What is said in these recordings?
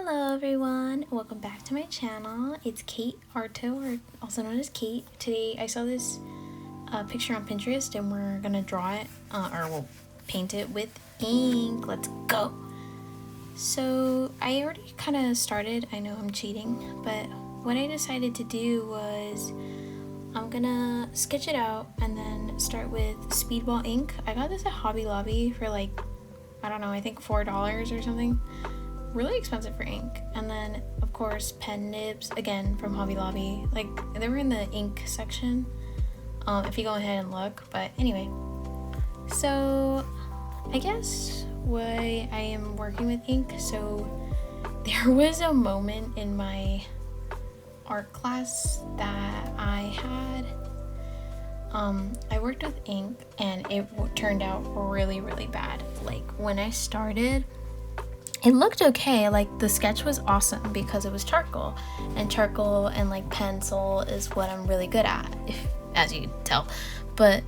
Hello everyone, welcome back to my channel. It's Katearto, or also known as Kate. Today I saw this picture on Pinterest and we're gonna draw it, or we'll paint it with ink. Let's go! So I already kind of started, I know I'm cheating, but what I decided to do was I'm gonna sketch it out and then start with Speedball ink. I got this at Hobby Lobby for like, I don't know, I think $4 or something. Really expensive for ink. And then of course pen nibs, again from Hobby Lobby. Like they were in the ink section, if you go ahead and look. But anyway, so I guess why I am working with ink. So there was a moment in my art class that I had, I worked with ink and it turned out really bad. Like when I started, it looked okay. Like the sketch was awesome because it was charcoal and like pencil is what I'm really good at, as you can tell. But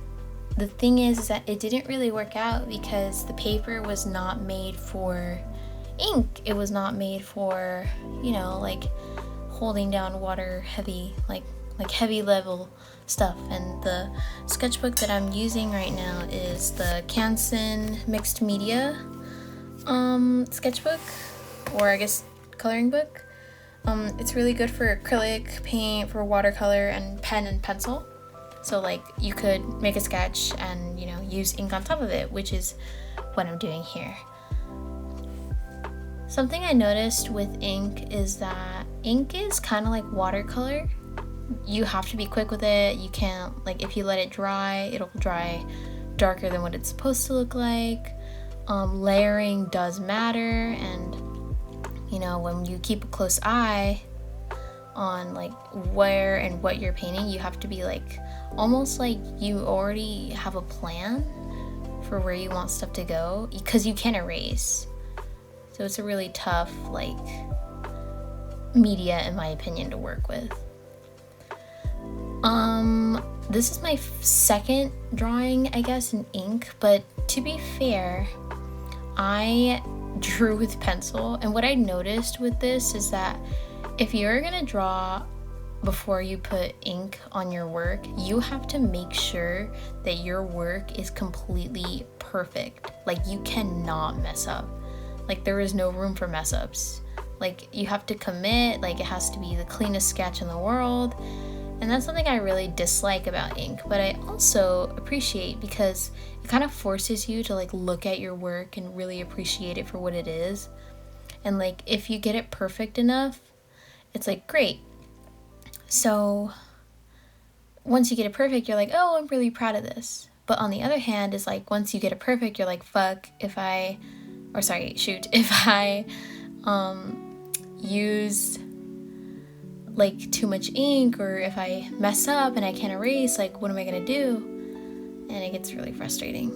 the thing is that it didn't really work out because the paper was not made for ink. It was not made for, you know, like holding down water heavy, like heavy level stuff. And the sketchbook that I'm using right now is the Canson mixed media sketchbook, or I guess coloring book. It's really good for acrylic paint, for watercolor, and pen and pencil. So like you could make a sketch and, you know, use ink on top of it, which is what I'm doing here. Something I noticed with ink is that ink is kind of like watercolor. You have to be quick with it. You can't, like, if you let it dry, it'll dry darker than what it's supposed to look like. Layering does matter, and you know, when you keep a close eye on like where and what you're painting, you have to be like almost like you already have a plan for where you want stuff to go, because you can't erase. So it's a really tough like media, in my opinion, to work with. This is my second drawing, I guess, in ink, but to be fair, I drew with pencil, and what I noticed with this is that if you're gonna draw before you put ink on your work, you have to make sure that your work is completely perfect. Like you cannot mess up. Like there is no room for mess ups. Like you have to commit, like it has to be the cleanest sketch in the world. And that's something I really dislike about ink, but I also appreciate because it kind of forces you to like look at your work and really appreciate it for what it is. And like if you get it perfect enough, it's like great. So once you get it perfect, you're like, oh, I'm really proud of this. But on the other hand, is like once you get it perfect, you're like, fuck, if I use like too much ink, or if I mess up and I can't erase, like what am I gonna do? And it gets really frustrating.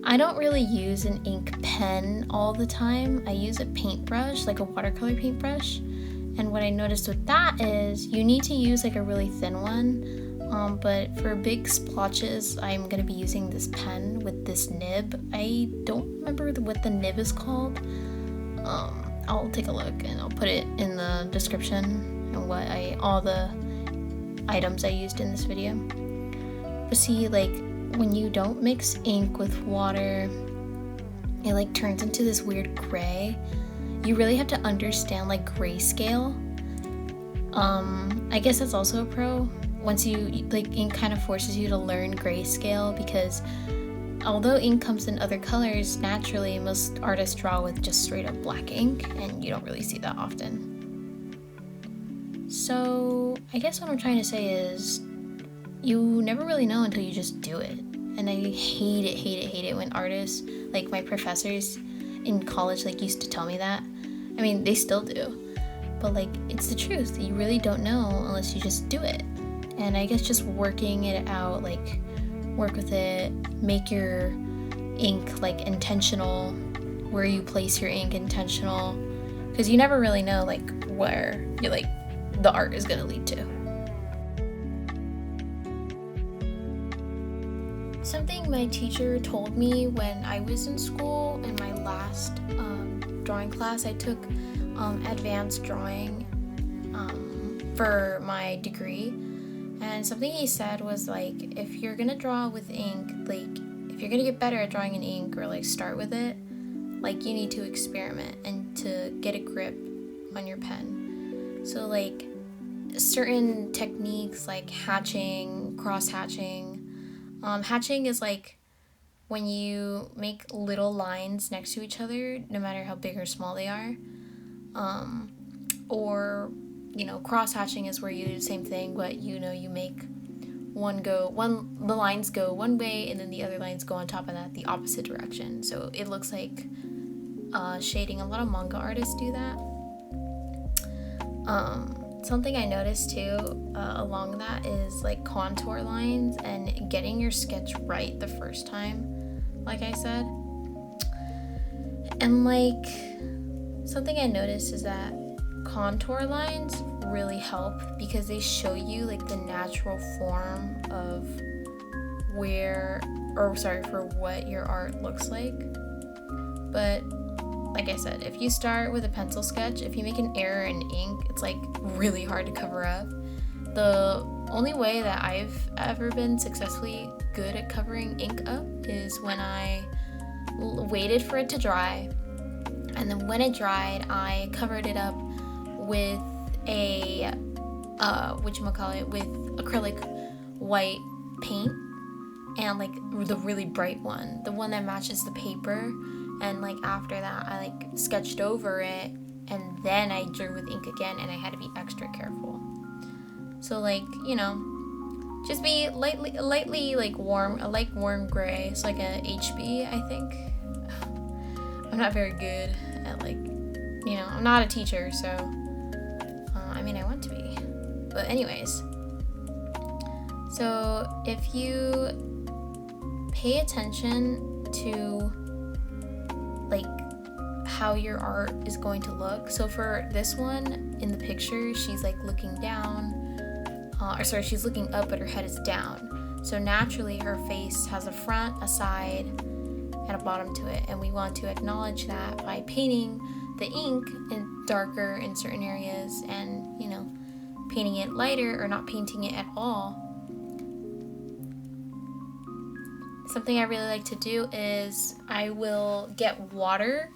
I don't really use an ink pen all the time. I use a paintbrush, like a watercolor paintbrush. And what I noticed with that is you need to use like a really thin one. But for big splotches, I'm gonna be using this pen with this nib. I don't remember what the nib is called. I'll take a look and I'll put it in the description and all the items I used in this video. But see, like when you don't mix ink with water, it like turns into this weird gray. You really have to understand like grayscale. I guess that's also a pro. Once you like, ink kind of forces you to learn grayscale, because although ink comes in other colors, naturally most artists draw with just straight up black ink, and you don't really see that often. So I guess what I'm trying to say is you never really know until you just do it. And I hate it when artists, like my professors in college, like used to tell me that. I mean, they still do, but like it's the truth. You really don't know unless you just do it. And I guess just working it out, like work with it, make your ink like intentional, where you place your ink intentional, because you never really know like where you're like the art is gonna lead to. Something my teacher told me when I was in school in my last drawing class. I took advanced drawing for my degree, and something he said was like, if you're gonna draw with ink, like if you're gonna get better at drawing in ink or like start with it, like you need to experiment and to get a grip on your pen. So like certain techniques like hatching, cross hatching. Hatching is like when you make little lines next to each other, no matter how big or small they are. Or, you know, cross hatching is where you do the same thing, but you know, you make the lines go one way and then the other lines go on top of that the opposite direction. So it looks like shading. A lot of manga artists do that. Something I noticed too along that is like contour lines and getting your sketch right the first time, like I said. And like something I noticed is that contour lines really help because they show you like the natural form of for what your art looks like. But like I said, if you start with a pencil sketch, if you make an error in ink, it's like really hard to cover up. The only way that I've ever been successfully good at covering ink up is when I waited for it to dry, and then when it dried, I covered it up with a with acrylic white paint, and like the really bright one, the one that matches the paper. And like after that, I like sketched over it, and then I drew with ink again, and I had to be extra careful. So like, you know, just be lightly like warm, a light warm gray. It's like a HB, I think. I'm not very good at like, you know, I'm not a teacher, so I mean I want to be, but anyways. So if you pay attention to like how your art is going to look. So for this one in the picture, she's like looking down, she's looking up, but her head is down. So naturally her face has a front, a side, and a bottom to it. And we want to acknowledge that by painting the ink in darker in certain areas and, you know, painting it lighter or not painting it at all. Something I really like to do is I will get water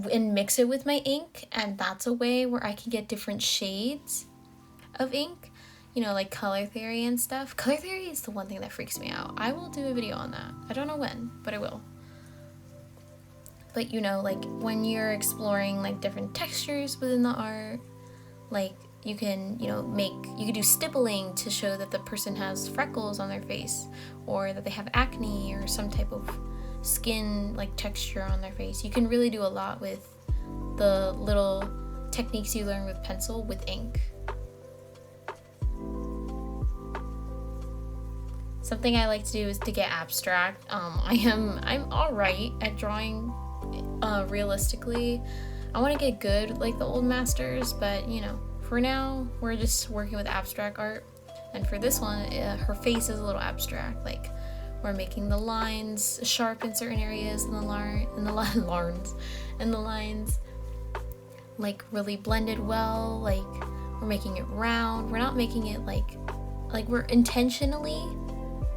and mix it with my ink, and that's a way where I can get different shades of ink, you know, like color theory and stuff. Color theory is the one thing that freaks me out. I will do a video on that. I don't know when, but I will. But you know, like when you're exploring like different textures within the art, like you can, you know, you could do stippling to show that the person has freckles on their face, or that they have acne or some type of skin like texture on their face. You can really do a lot with the little techniques you learn with pencil with ink. Something I like to do is to get abstract. I'm all right at drawing realistically. I want to get good like the old masters, but you know, for now we're just working with abstract art. And for this one, her face is a little abstract. Like we're making the lines sharp in certain areas, and the lines like really blended well. Like we're making it round. We're not making it like we're intentionally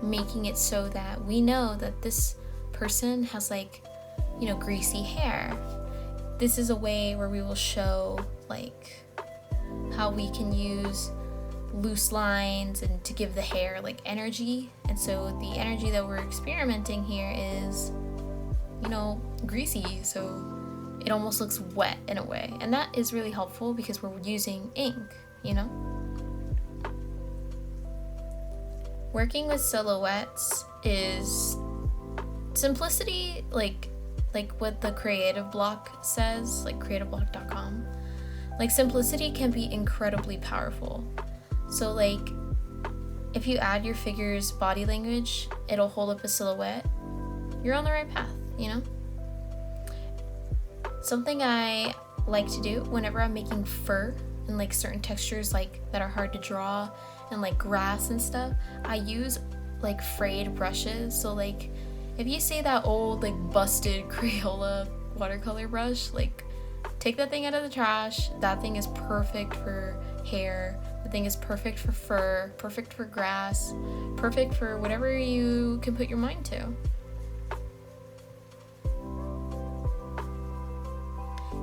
making it so that we know that this person has like, you know, greasy hair. This is a way where we will show like how we can use loose lines and to give the hair like energy. And so the energy that we're experimenting here is, you know, greasy, so it almost looks wet in a way, and that is really helpful because we're using ink, you know. Working with silhouettes is simplicity, like what the creative block says, like creativeblock.com. Like simplicity can be incredibly powerful. So like if you add your figure's body language, it'll hold up a silhouette. You're on the right path, you know? Something I like to do whenever I'm making fur and like certain textures like that are hard to draw and like grass and stuff, I use like frayed brushes. So like if you see that old like busted Crayola watercolor brush, like take that thing out of the trash. That thing is perfect for hair. The thing is perfect for fur, perfect for grass, perfect for whatever you can put your mind to.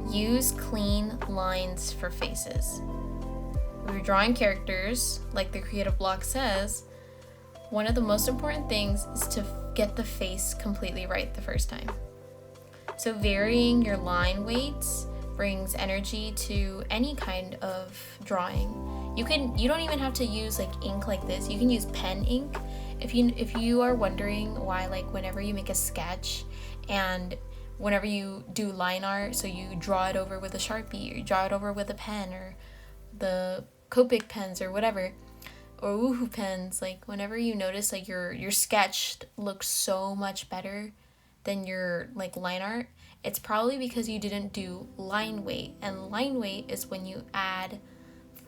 Use clean lines for faces. When you're drawing characters, like the creative block says, one of the most important things is to get the face completely right the first time. So varying your line weights brings energy to any kind of drawing. You don't even have to use like ink like this. You can use pen ink. If you are wondering why, like whenever you make a sketch and whenever you do line art, so you draw it over with a Sharpie or you draw it over with a pen or the Copic pens or whatever, or Woohoo pens, like whenever you notice like your sketch looks so much better than your like line art, it's probably because you didn't do line weight. And line weight is when you add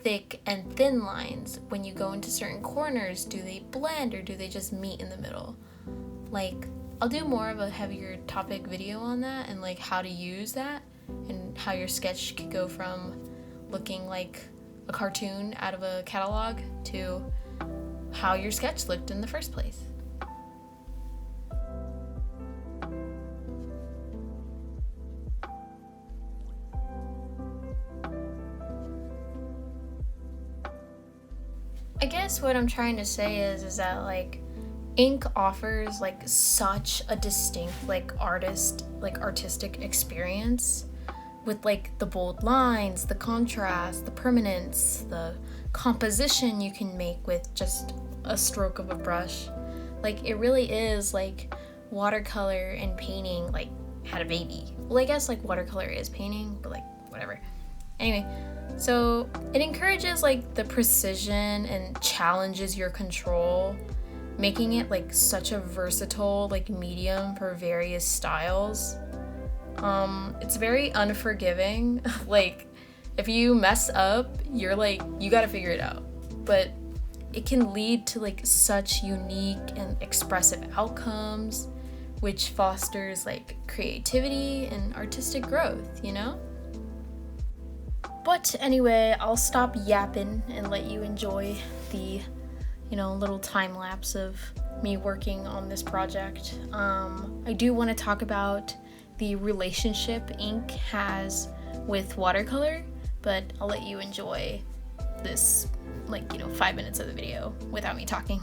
thick and thin lines. When you go into certain corners, do they blend or do they just meet in the middle? Like, I'll do more of a heavier topic video on that and like how to use that and how your sketch could go from looking like a cartoon out of a catalog to how your sketch looked in the first place. I guess what I'm trying to say is that like ink offers like such a distinct like artistic experience with like the bold lines, the contrast, the permanence, the composition you can make with just a stroke of a brush. Like it really is like watercolor and painting like had a baby. Well, I guess like watercolor is painting, but like whatever. Anyway, so it encourages like the precision and challenges your control, making it like such a versatile like medium for various styles. It's very unforgiving. Like if you mess up, you're like, you gotta figure it out. But it can lead to like such unique and expressive outcomes, which fosters like creativity and artistic growth, you know? But anyway, I'll stop yapping and let you enjoy the, little time lapse of me working on this project. I do want to talk about the relationship ink has with watercolor, but I'll let you enjoy this 5 minutes of the video without me talking.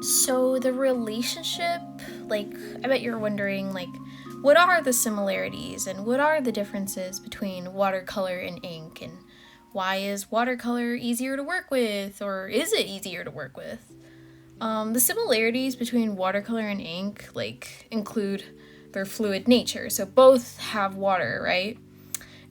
So the relationship, like, I bet you're wondering, like, what are the similarities and what are the differences between watercolor and ink, and why is watercolor easier to work with, or is it easier to work with? The similarities between watercolor and ink, like, include their fluid nature. So both have water, right?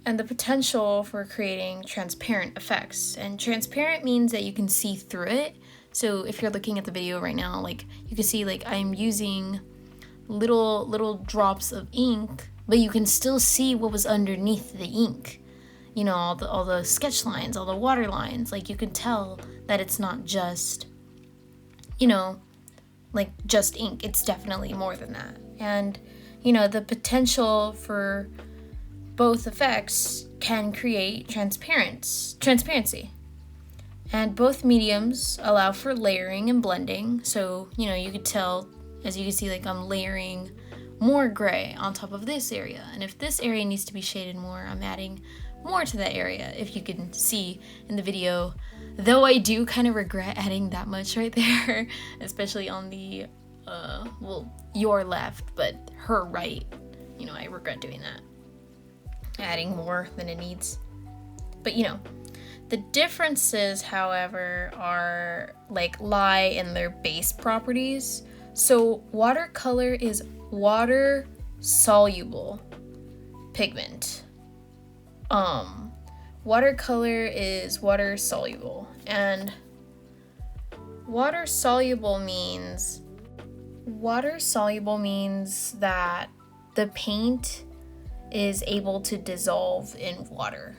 And the potential for creating transparent effects. And transparent means that you can see through it. So if you're looking at the video right now, like, you can see, like, I'm using little drops of ink, but you can still see what was underneath the ink. You know, all the sketch lines, all the water lines. Like, you can tell that it's not just, you know, like, just ink. It's definitely more than that. And, you know, the potential for both effects can create transparency. And both mediums allow for layering and blending. So, you know, you could tell, as you can see, like, I'm layering more gray on top of this area. And if this area needs to be shaded more, I'm adding more to that area, if you can see in the video. Though I do kind of regret adding that much right there, especially on the, well, your left, but her right. You know, I regret doing that. Adding more than it needs. But, you know, the differences, however, are, like, lie in their base properties. So watercolor is water soluble pigment. Watercolor is water soluble, and water soluble means that the paint is able to dissolve in water.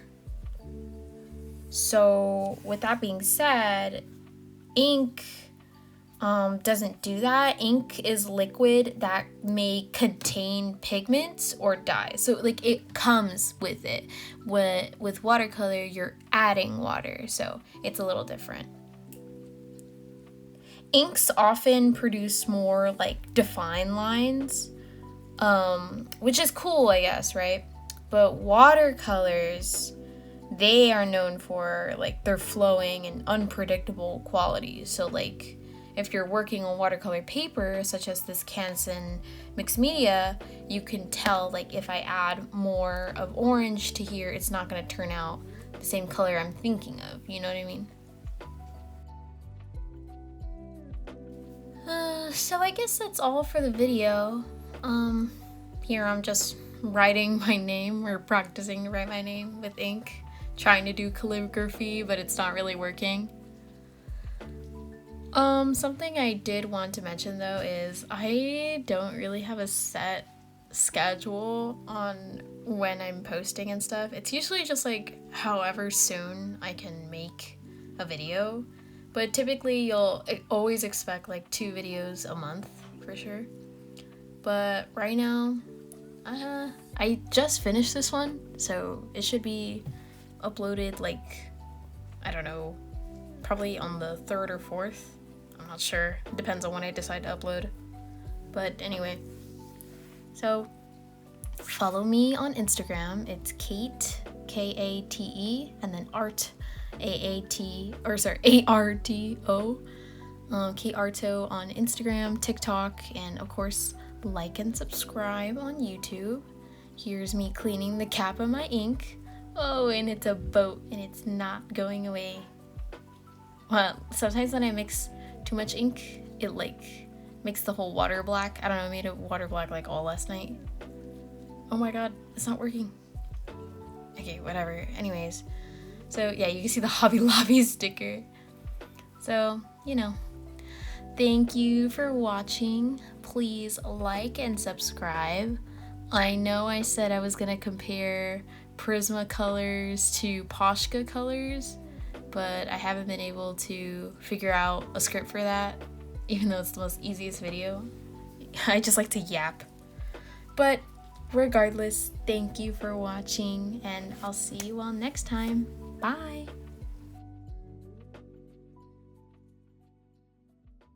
So with that being said, ink doesn't do that. Ink is liquid that may contain pigments or dyes. So, like, it comes with it. With watercolor, you're adding water, so it's a little different. Inks often produce more, like, defined lines, which is cool, I guess, right? But watercolors, they are known for, like, their flowing and unpredictable qualities. So, like, if you're working on watercolor paper, such as this Canson mixed media, you can tell, like, if I add more of orange to here, it's not going to turn out the same color I'm thinking of. You know what I mean? So I guess that's all for the video. Here I'm just writing my name, or practicing to write my name with ink, trying to do calligraphy, but it's not really working. Something I did want to mention, though, is I don't really have a set schedule on when I'm posting and stuff. It's usually just, like, however soon I can make a video, but typically you'll always expect, like, 2 videos a month for sure. But right now, I just finished this one, so it should be uploaded, like, I don't know, probably on the 3rd or 4th. I'm not sure. It depends on when I decide to upload. But anyway, so follow me on Instagram. It's Kate, Kate, and then Art, Aarto, Katearto on Instagram, TikTok, and of course, like and subscribe on YouTube. Here's me cleaning the cap of my ink. Oh, and it's a boat, and it's not going away. Well, sometimes when I mix too much ink, it, like, makes the whole water black. I don't know, I made it water black, like, all last night. Oh my god, it's not working. Okay, whatever. Anyways, so yeah, you can see the Hobby Lobby sticker. So, you know, thank you for watching. Please like and subscribe. I know I said I was gonna compare Prismacolors to Poshka colors, but I haven't been able to figure out a script for that, even though it's the most easiest video. I just like to yap. But regardless, thank you for watching, and I'll see you all next time. Bye!